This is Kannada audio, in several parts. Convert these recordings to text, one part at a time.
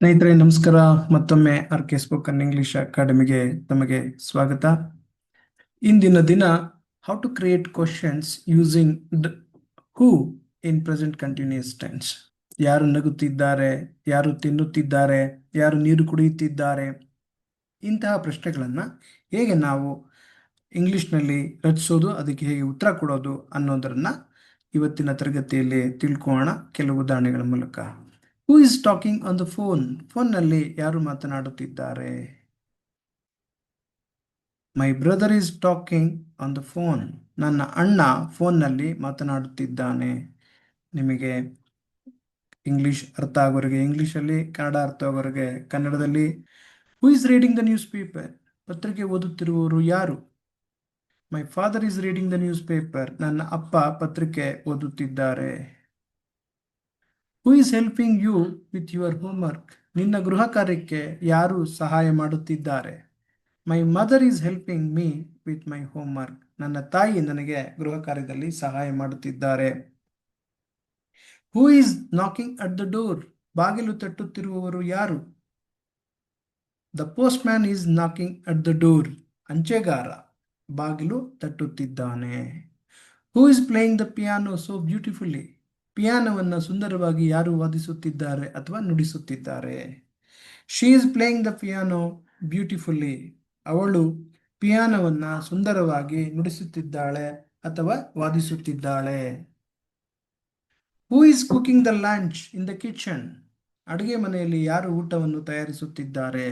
ಸ್ನೇಹಿತರೆ ನಮಸ್ಕಾರ. ಮತ್ತೊಮ್ಮೆ ಆರ್.ಕೆ. ಸ್ಪೋಕನ್ ಇಂಗ್ಲಿಷ್ ಅಕಾಡೆಮಿಗೆ ತಮಗೆ ಸ್ವಾಗತ. ಇಂದಿನ ದಿನ how to create questions using who in present continuous tense. ಯಾರು ನಗುತ್ತಿದ್ದಾರೆ, ಯಾರು ತಿನ್ನುತ್ತಿದ್ದಾರೆ, ಯಾರು ನೀರು ಕುಡಿಯುತ್ತಿದ್ದಾರೆ, ಇಂತಹ ಪ್ರಶ್ನೆಗಳನ್ನು ಹೇಗೆ ನಾವು ಇಂಗ್ಲಿಷ್ನಲ್ಲಿ ರಚಿಸೋದು, ಅದಕ್ಕೆ ಹೇಗೆ ಉತ್ತರ ಕೊಡೋದು ಅನ್ನೋದನ್ನ ಇವತ್ತಿನ ತರಗತಿಯಲ್ಲಿ ತಿಳ್ಕೊಳ್ಳೋಣ ಕೆಲವು ಉದಾಹರಣೆಗಳ ಮೂಲಕ. Who is talking on the phone? ಫೋನ್ನಲ್ಲಿ ಯಾರು ಮಾತನಾಡುತ್ತಿದ್ದಾರೆ? My brother is talking on the phone. ನನ್ನ ಅಣ್ಣ ಫೋನ್ನಲ್ಲಿ ಮಾತನಾಡುತ್ತಿದ್ದಾನೆ. ನಿಮಗೆ ಇಂಗ್ಲಿಷ್ ಅರ್ಥ ಆಗೋರಿಗೆ ಇಂಗ್ಲಿಷಲ್ಲಿ, ಕನ್ನಡ ಅರ್ಥ ಆಗೋರಿಗೆ ಕನ್ನಡದಲ್ಲಿ. Who is reading the newspaper? ಪತ್ರಿಕೆ ಓದುತ್ತಿರುವವರು ಯಾರು? My father is reading the newspaper. ನನ್ನ ಅಪ್ಪ ಪತ್ರಿಕೆ ಓದುತ್ತಿದ್ದಾರೆ. Who is helping you with your homework? ನಿನ್ನ ಗೃಹ ಕಾರ್ಯಕ್ಕೆ ಯಾರು ಸಹಾಯ ಮಾಡುತ್ತಿದ್ದಾರೆ? My mother is helping me with my homework. ನನ್ನ ತಾಯಿ ನನಗೆ ಗೃಹ ಕಾರ್ಯದಲ್ಲಿ ಸಹಾಯ ಮಾಡುತ್ತಿದ್ದಾರೆ. Who is knocking at the door? ಬಾಗಿಲು ತಟ್ಟುತ್ತಿರುವವರು ಯಾರು? The postman is knocking at the door. ಅಂಚೆಗಾರ ಬಾಗಿಲು ತಟ್ಟುತ್ತಿದ್ದಾನೆ. Who is playing the piano so beautifully? ಪಿಯಾನೋವನ್ನು ಸುಂದರವಾಗಿ ಯಾರು ವಾದಿಸುತ್ತಿದ್ದಾರೆ ಅಥವಾ ನುಡಿಸುತ್ತಿದ್ದಾರೆ? She is playing the piano beautifully. ಅವಳು ಪಿಯಾನೋವನ್ನು ಸುಂದರವಾಗಿ ನುಡಿಸುತ್ತಿದ್ದಾಳೆ ಅಥವಾ ವಾದಿಸುತ್ತಿದ್ದಾಳೆ. Who is cooking the lunch in the kitchen? ಅಡುಗೆ ಮನೆಯಲ್ಲಿ ಯಾರು ಊಟವನ್ನು ತಯಾರಿಸುತ್ತಿದ್ದಾರೆ?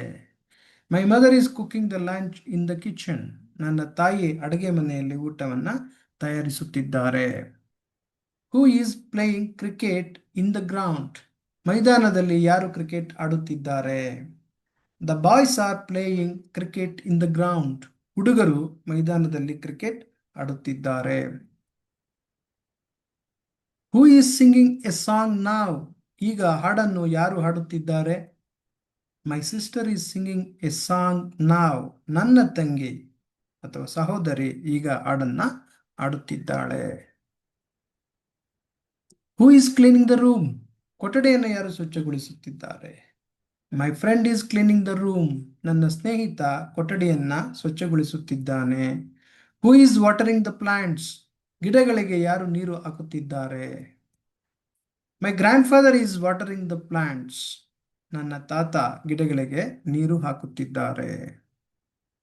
My mother is cooking the lunch in the kitchen. ನನ್ನ ತಾಯಿ ಅಡುಗೆ ಮನೆಯಲ್ಲಿ ಊಟವನ್ನು ತಯಾರಿಸುತ್ತಿದ್ದಾರೆ. Who is playing cricket in the ground? ಮೈದಾನದಲ್ಲಿ ಯಾರು ಕ್ರಿಕೆಟ್ ಆಡುತ್ತಿದ್ದಾರೆ? The boys are playing cricket in the ground. ಹುಡುಗರು ಮೈದಾನದಲ್ಲಿ ಕ್ರಿಕೆಟ್ ಆಡುತ್ತಿದ್ದಾರೆ. Who is singing a song now? ಈಗ ಹಾಡನ್ನು ಯಾರು ಹಾಡುತ್ತಿದ್ದಾರೆ? My sister is singing a song now. ನನ್ನ ತಂಗಿ ಅಥವಾ ಸಹೋದರಿ ಈಗ ಹಾಡನ್ನ ಆಡುತ್ತಿದ್ದಾಳೆ. Who is cleaning the room? ಕೊಠಡಿಯನ್ನು ಯಾರು ಸ್ವಚ್ಛಗೊಳಿಸುತ್ತಿದ್ದಾರೆ? My friend is cleaning the room. ನನ್ನ ಸ್ನೇಹಿತ ಕೊಠಡಿಯನ್ನ ಸ್ವಚ್ಛಗೊಳಿಸುತ್ತಿದ್ದಾನೆ. Who is watering the plants? ಗಿಡಗಳಿಗೆ ಯಾರು ನೀರು ಹಾಕುತ್ತಿದ್ದಾರೆ? My grandfather is watering the plants. ನನ್ನ ತಾತ ಗಿಡಗಳಿಗೆ ನೀರು ಹಾಕುತ್ತಿದ್ದಾರೆ.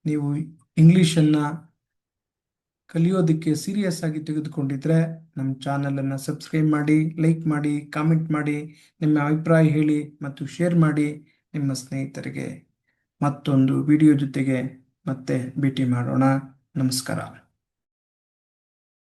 ನೀವು ಇಂಗ್ಲಿಷನ್ನು ಕಲಿಯೋದಕ್ಕೆ ಸೀರಿಯಸ್ ಆಗಿ ತೆಗೆದುಕೊಂಡಿದ್ರೆ ನಮ್ಮ ಚಾನಲನ್ನು ಸಬ್ಸ್ಕ್ರೈಬ್ ಮಾಡಿ, ಲೈಕ್ ಮಾಡಿ, ಕಾಮೆಂಟ್ ಮಾಡಿ, ನಿಮ್ಮ ಅಭಿಪ್ರಾಯ ಹೇಳಿ ಮತ್ತು ಶೇರ್ ಮಾಡಿ ನಿಮ್ಮ ಸ್ನೇಹಿತರಿಗೆ. ಮತ್ತೊಂದು ವಿಡಿಯೋ ಜೊತೆಗೆ ಮತ್ತೆ ಭೇಟಿ ಮಾಡೋಣ. ನಮಸ್ಕಾರ.